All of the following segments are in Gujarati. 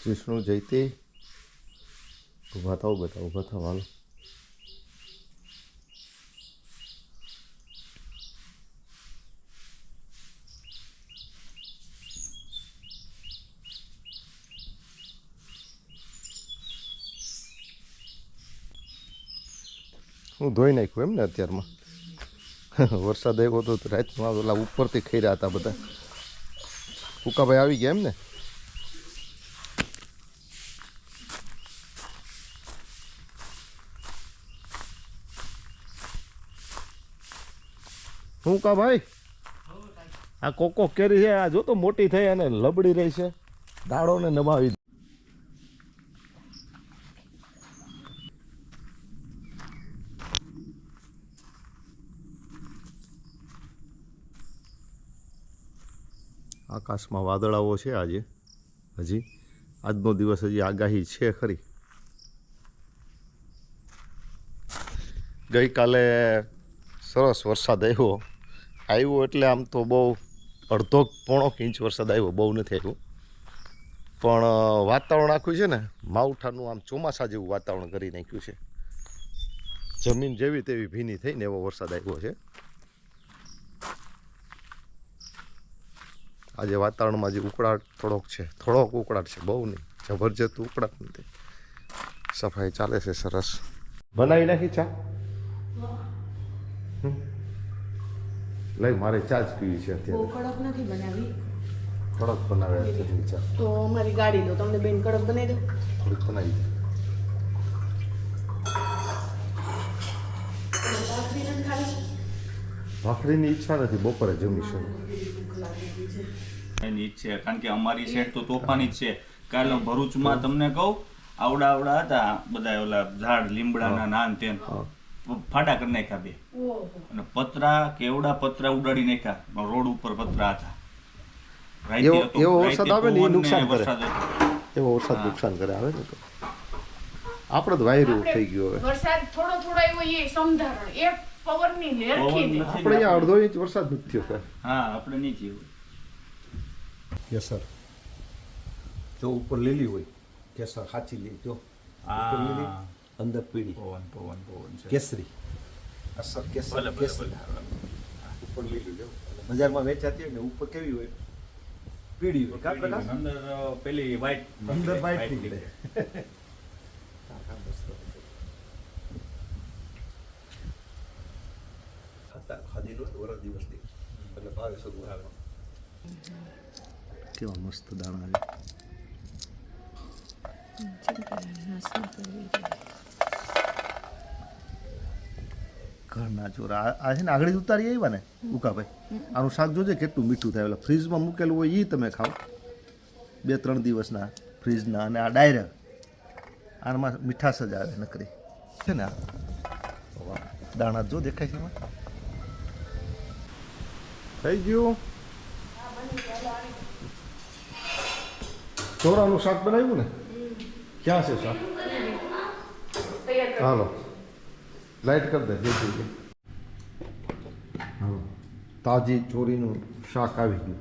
વિષ્ણુ જયતે ઊભા થાવ બધા ઊભા થાવ હાલો. હું ધોઈ નાખ્યું એમ ને અત્યારમાં. વરસાદ આવ્યો હતો રાતમાં ઓલા ઉપરથી ખાઈ રહ્યા હતા બધા. ફૂકાભાઈ આવી ગયા એમ ને. શું કા ભાઈ આ કોકો કેરી છે આ જો તો મોટી થઈ અને લબડી રહી છે દાડો ને નમાવી. આકાશમાં વાદળાઓ છે આજે. હજી આજનો દિવસ હજી આગાહી છે ખરી. ગઈકાલે સરસ વરસાદ આવ્યો એટલે આમ તો બહુ અડધો પોણો ઇંચ વરસાદ આવ્યો, બહુ નથી આવ્યો. પણ વાતાવરણ આખું છે ને માવઠાનું આમ ચોમાસા જેવું વાતાવરણ કરી નાખ્યું છે. જમીન જેવી તેવી ભીની થઈને એવો વરસાદ આવ્યો છે. આજે વાતાવરણમાં જે ઉકળાટ થોડોક ઉકળાટ છે, બહુ નહીં, જબરજસ્ત ઉકળાટ નથી. સફાઈ ચાલે છે સરસ. બનાવી નાખી ચા? લઈ મારે ચા જ પીવી છે અત્યારે. કડક નથી બનાવી. કડક બનાવ્યા છે ચા. તો અમારી ગાડી દો, તમને બેન કડક બનાવી દો. થોડીક બનાવી દો. ભાખરીની ઈચ્છા નથી, બપોરે જમીશું. એની ઈચ્છા કારણ કે અમારી સેટ તો તોફાની જ છે. કાલે ભરૂચમાં તમને કહું આવડા હતા બધા ઓલા ઝાડ લીમડાના નાન તેન ફાટા કરી નાખ્યા બે. અને પતરા કેવડા પતરા ઉડાડી નાખ્યા રોડ ઉપર પતરા હતા. એવો વરસાદ આવે ને એ નુકસાન કરે. એવો વરસાદ નુકસાન કરે આવે ને તો આપણે તો વાયરું થઈ ગયું. હવે વરસાદ થોડો આવ્યો એ સમધારણ એ પવનની લેરખી દે. આપણે અહીંયા અડધો ઇંચ વરસાદ નથી થયો. હા આપણે નહીં થયું. કેસર જો ઉપર લીલી હોય કેસર સાચી લીલી જો ઉપર લીલી અંદર પીળી પવન છે કેસરી અસર કેસર કેસરી ઉપર લીલી જો બજારમાં વેચાતી હોય ને ઉપર કેવી હોય પીળી હોય કા પ્રકાશ અંદર પેલી વ્હાઈટ અંદર વ્હાઈટ નીકળે. ખાધી નો વરસ દિવસની એટલે ભાવે શરૂ આવે. કેવા મસ્ત દાણા ઘરના ચોરા આ છે ને આગળ ઉતારી આવ્યા ને ઉકાભાઈ. આનું શાક જોજે કેટલું મીઠું થાય. એટલે ફ્રીજમાં મૂકેલું હોય એ તમે ખાઓ 2-3 દિવસના ફ્રીજના. અને આ ડાયરેક્ટ આમાં મીઠાશ જ આવે નકરી છે ને. દાણા જો દેખાય છે એમાં. થઈ ગયું. ચોરાનું શાક બનાવ્યું ને? ક્યાં છે શાક? હાલો લાઈટ કરી દે જલ્દી. હાલો તાજી ચોરીનું શાક આવી ગયું.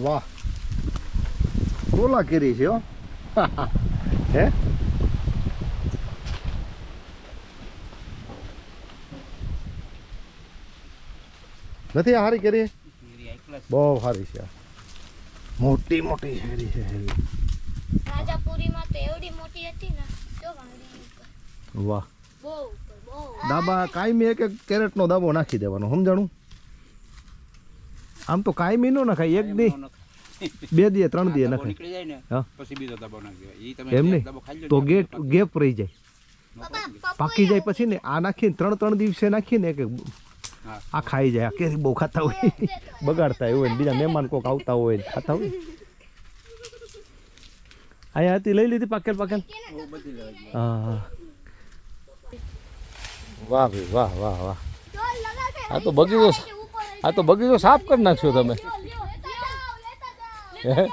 વાહ કોલા કેરી છે હો. હે નથી આ હારી કેરી? બહુ સારી છે. મોટી મોટી કેરી છે. રાજાપુરીમાં તો એવડી મોટી હતી ને જો વાંગડી. વાહ બહુ દાબા કાયમી એક કેરેટનો દાબો નાખી દેવાનો સમજાણું. આમ તો કાયમી નો નખાય. એક દી 2 દી 3 દી ડબ્બો નખાય નીકળી જાય ને હા. પછી બીજો ડબ્બો નાખી દેવાય. ઈ તમે એમ એક નહીં ડબ્બો ખાઈ લો તો ને, ગેપ રહી જાય પપ્પા પાકી જાય પછી ને આ નાખીને 3 દિવસે નાખીને કે હા. આ ખાઈ જાય આ કેરી બહુ ખાતા હોય બગાડતા હોય ને બીજા મહેમાન કોક આવતા હોય ને ખાતા હોય અહીંયા હતી લઈ લીધી પાકેલ ઓ બધી લેવાય. હા હા વાહ ભાઈ વાહ વાહ વાહ જોર લગા કે આ તો બગીચો આ તો બગીચો સાફ કરી નાખ્યો તમે લેતા હે?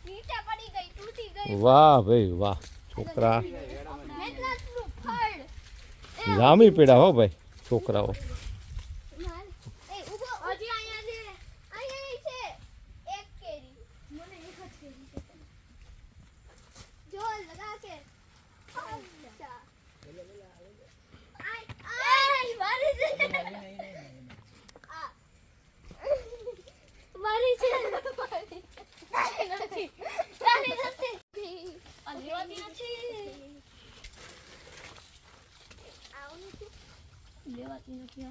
નીચે પડી ગઈ તૂટી ગઈ વાહ ભાઈ વાહ છોકરા મહેનતનું ફળ જામી પીડા હો ભાઈ છોકરાઓ એ ઉભો હજી અહીંયા છે એક કેરી મને એક જ કેરી છે જોર લગા કે અચ્છા આય મારી છે આ મારી છે તારી નથી આ લેવાતી નથી લેવાતી નથી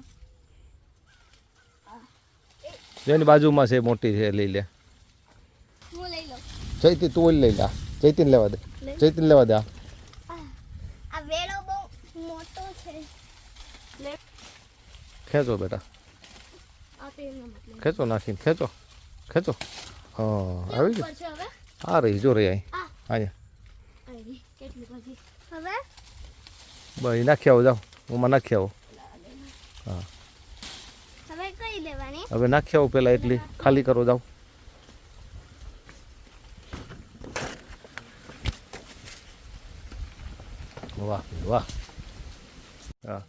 જેની બાજુમાં છે મોટી છે લઈ લે હું લઈ લઉં ચૈતી તું ઓલી લઈ લે ચૈતીને લેવા દે ચૈતીને લેવા દે આ વેળો બહુ મોટો છે ખેંચો બેટા આ તો એનો મતલબ ખેંચો નાખીને ખેંચો ખેંચો હા આવી ગયું ઉપર છે હવે આ રહી જો રહી અહીં આ અહીંયા આવી કેટલી બધી હવે બસ નાખી આવો જાઓ ઓમાં નાખી આવો હવે કઈ લેવાની હવે નાખી આવો પહેલાં એટલી ખાલી કરો જાઓ વાહ વાહ હા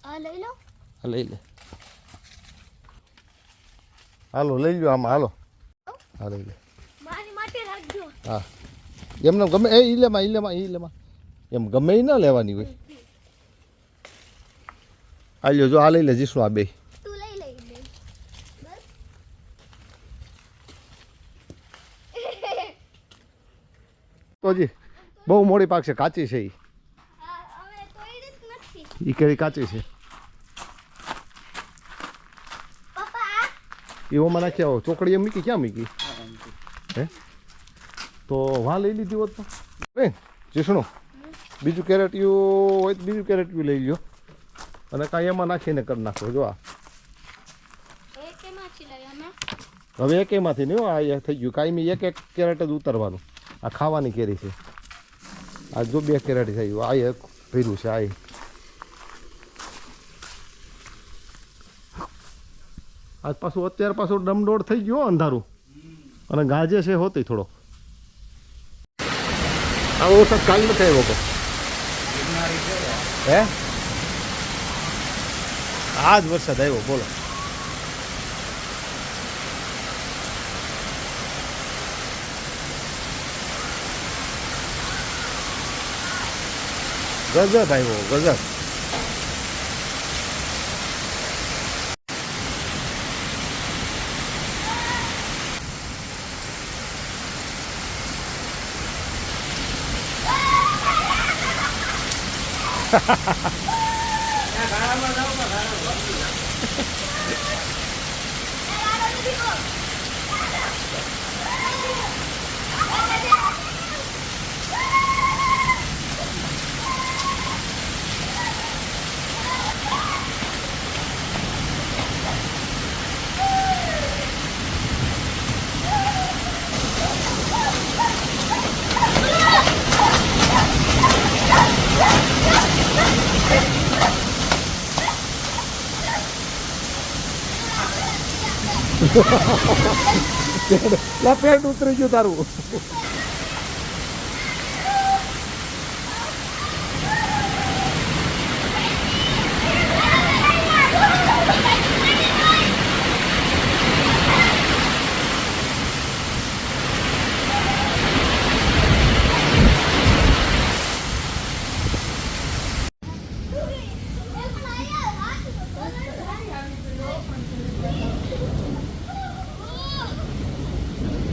આ લઈ લો આ લઈ લે હાલો લઈ લો આમાં હાલો હા લઈ લે મારી માટે રાખજો હા એમને ગમે એ ઈલેમાં એમ ગમે એ ના લેવાની હોય આ લ્યો જો આ લઈ લે જીસું આ બે તું લઈ લઈ લે બસ તો જી બહુ મોડી પાક છે કાચી છે હવે કોઈ રીત નથી એ કેરી કાચી છે પપ્પા એ ઓમાં નાખી આવો ચોકડી એમ મૂકી ક્યાં મૂકી હે તો વાં લઈ લીધી હોત તો બેન જીસણું બીજું કેરેટિયું હોય તો બીજું કેરેટિયું લઈ લ્યો અને કાંઈ એમાં નાખીને કરી નાખો જો આ એ કેમાંથી લઈ અમે હવે એકેમાંથી નહીં હો આ થઈ ગયું કાંઈ એક કેરેટ જ ઉતારવાનું આ ખાવાની કેરી છે આ જો 2 કેરેટ થઈ ગયું આ એક ભર્યું છે આ આજ પાછું અત્યારે પાછું ડમડોળ થઈ ગયો અંધારું અને ગાજે છે હોતી થોડો આ વરસાદ કાલ નથી આવ્યો કો હે આજ વરસાદ આવ્યો બોલો ગજબ આવ્યો ગજબ પેટ ઉતરી ગયું તારું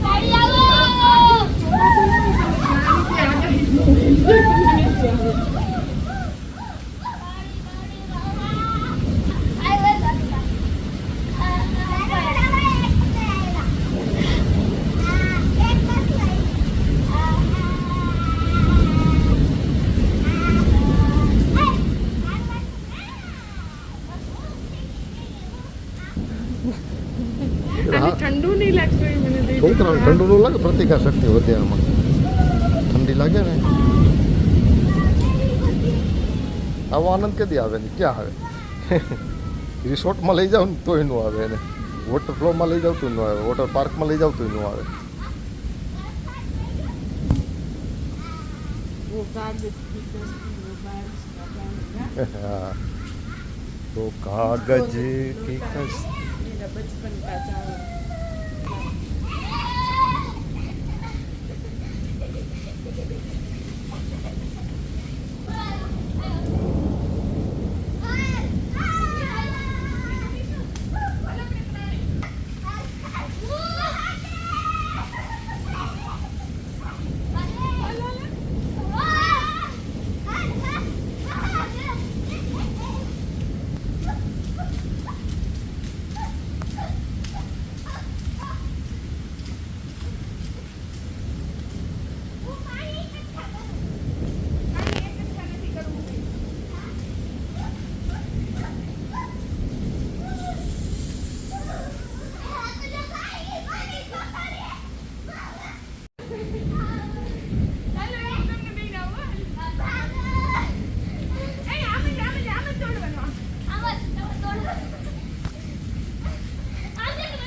ગાડી આવો અને ઠંડુ નહીં લાગતું એ મને દઈ છોકરાને ઠંડુ ન લાગે, પ્રતિકાર શક્તિ વધે આમાં. ઠંડી લાગે ને આવો આનંદ કદી આવે ને ક્યાં આવે? રિસોર્ટમાં લઈ જાવ ને તોય ન આવે એને, વોટર ફ્લોમાં લઈ જાવ તોય ન આવે, વોટર પાર્કમાં લઈ જાવ તોય ન આવે. वो कागज की कश्ती वो बारिश का पानी हाँ, तो कागज की कश्ती. मेरा बचपन का चावल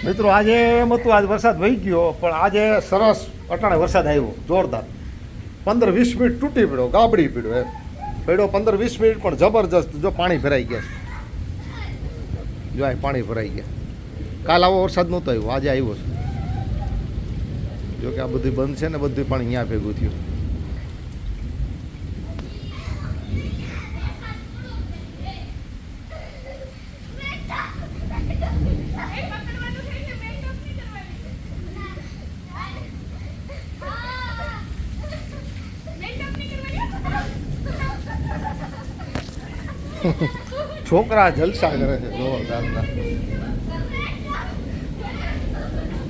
મિત્રો આજે એમ હતું, આજ વરસાદ વહી ગયો, પણ આજે સરસ અટાણે વરસાદ આવ્યો જોરદાર. 15-20 મિનિટ તૂટી પડ્યો, ગાબડી પડ્યો એમ પડ્યો 15-20 મિનિટ, પણ જબરજસ્ત. જો પાણી ભરાઈ ગયા છે, જો આ પાણી ભરાઈ ગયા. કાલ આવો વરસાદ નહોતો આવ્યો, આજે આવ્યો છે. જો કે આ બધું બંધ છે ને, બધું પાણી અહીંયા ભેગું થયું. છોકરા જલસા કરે છે જોરદાર.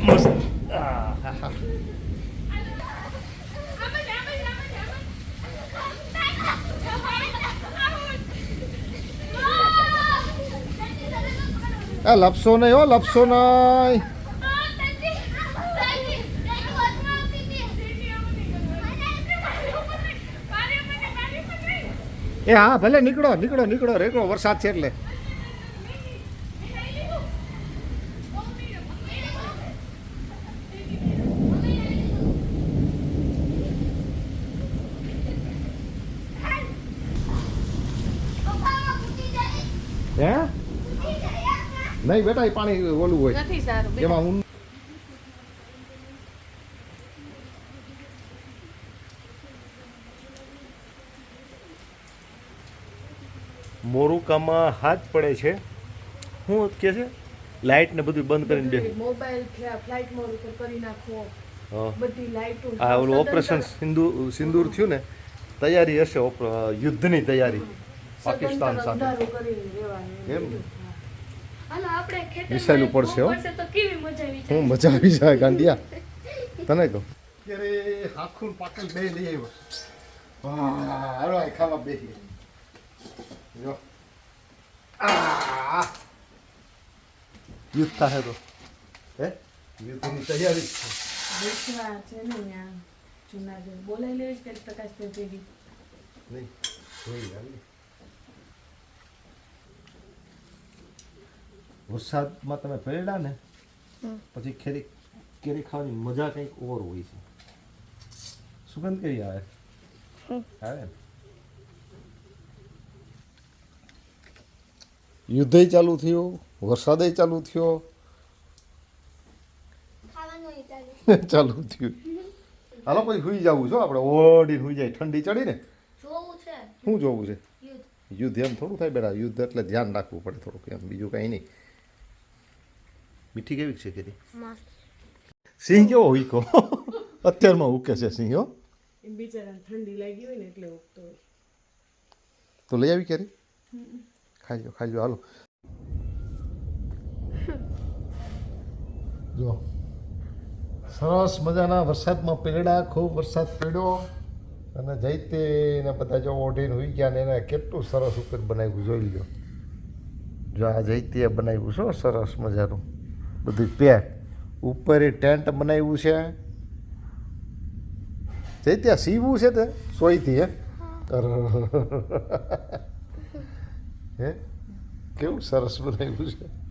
મસ્ત. આહાહા. લપસો નહીં હો, લપસો નહીં. એ હા ભલે નીકળો નીકળો નીકળો, રેકડો વરસાદ છે એટલે. હે નહીં બેટા, એ પાણી ઓલું હોય નથી સારું એમાં હું. મોરુકામાં હાથ પડે છે. શું કે છે? લાઇટ ને બધું બંધ કરીને બે. મોબાઈલ ફ્લાઇટ મોડ ઉપર કરી નાખો, હા, બધી લાઈટો. આ ઓલું ઓપરેશન સિંદૂર થયું ને, તૈયારી હશે યુદ્ધની તૈયારી પાકિસ્તાન સાથે. એમ હાલો આપણે ખેતરમાં વિસાયેલું પડશે હો. પડશે તો કેવી મજા આવી જાય. હું મજા આવી જાય ગાંડિયા તને કહું. અરે હાખું પાકલ બે લઈ આવ્યો. વાહ, હાલો આ ખાવા બેસી. જો યુદ્ધ થાય તો હે યુદ્ધની તૈયારી છે. બેસવા છે ને અહીંયા જુનાગઢ બોલાવી લેવી છે પ્રકાશ ભેગી. નહીં જોઈ આવી. વરસાદમાં તમે પલળ્યા ને પછી કેરી ખાવાની મજા કંઈક ઓર હોય છે. સુગંધ કેવી આવે? આવે ને. યુદ્ધય ચાલુ થયું, વરસાદય ચાલુ થયો, ખાવાનું ય ચાલુ. ચાલુ થયું. હાલો પછી સુઈ જવું છો આપણે, ઓડીને સુઈ જાય. ઠંડી ચડી ને. જોવું છે શું જોવું છે? યુદ્ધ. યુદ્ધ એમ થોડું થાય બેટા, યુદ્ધ એટલે ધ્યાન રાખવું પડે થોડુંક, એમ બીજું કાંઈ નહીં. મીઠી કેવી છે કેરી? મસ્ત. સિંહ કેવો ઉઈકો અત્યારમાં ઉકે છે સિંહ હો. એ બિચારાને ઠંડી લાગી હોય ને એટલે ઉગતો હોય. તો લઈ આવી કેરી, ખાઈ લો હાલો. જો સરસ મજાના વરસાદમાં પેડા, ખૂબ વરસાદ પડ્યો અને જઈતે ને બધા જો ઓઢીને હોઈ ગયા ને એને કેટલું સરસ ઉપર બનાવ્યું જોઈ લો. જો આ જઈતીએ બનાવ્યું છો સરસ મજાનું બધું પેક. ઉપર એ ટેન્ટ બનાવ્યું છે તે ત્યાં સીવું છે તે સોયથી હે હે કેવું સરસ બનાવ્યું છે